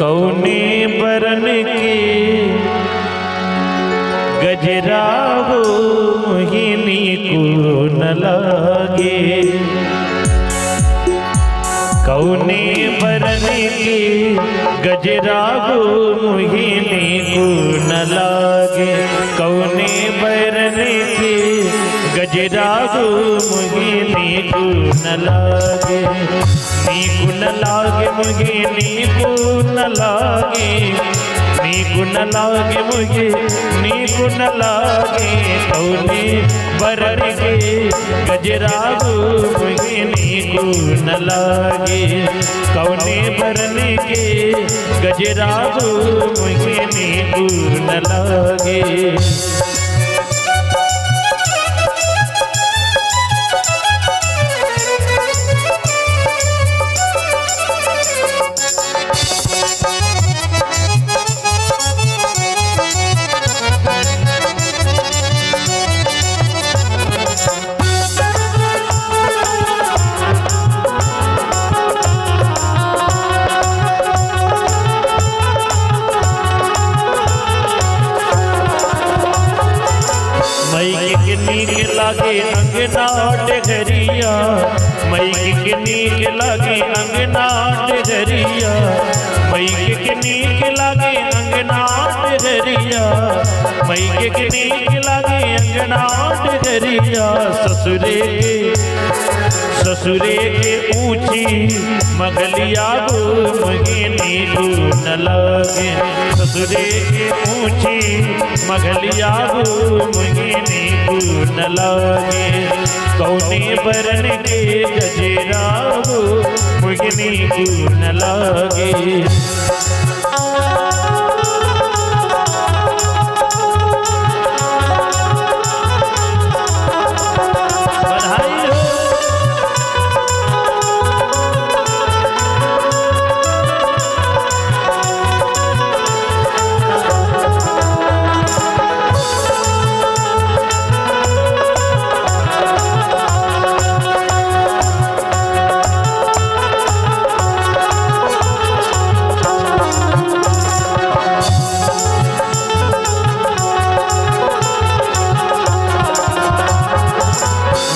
कौने बरन के गजरा वो मोहिनी को न लागे। कौने बरन के गजरा वो मोहिनी को न लागे। कौने बरन के गजरा वो मोहिनी को न लागे। नीकु न लागे मोहिनी को न लागे। नीकु न लागे मुझे नीकु न लागे। कौने बरन के गजरा वो मोहिनी को न लागे। कौने बरन के गजरा वो मोहिनी को न लागे। मई के नीक लागे अंगना डगरिया। मई के नीक लागे अंगना डगरिया। मई के नीक लागे अंगना डगरिया। मई के नीक लागे अंगना डगरिया। ससुरे के ऊंची मगलिया वो मोहिनी को न लागे। ससुरे के ऊंची मगलिया वो मोहिनी को न लागे। कौने बरन के गजरा वो मोहिनी को न लागे।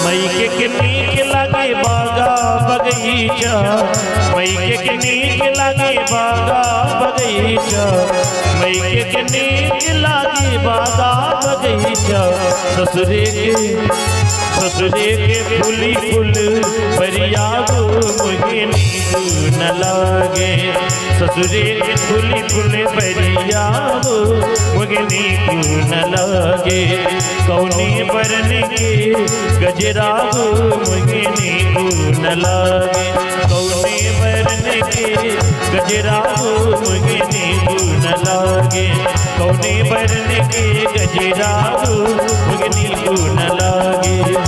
मई के नीक लागे बागा बगीचा। मई के नीक लागे बागा बगीचा। मई के नीक लागे बागा बगीचा। ससुरे के फूली फूल परिया वो मोहिनी को न लागे। ससुरे के फूली फूल परिया वो मोहिनी को न लागे। कौने बरन के गजरा वो मोहिनी को न लागे। कौने बरन के गजरा वो मोहिनी को न लागे। कौने बरन के गजरा वो मोहिनी को न लागे।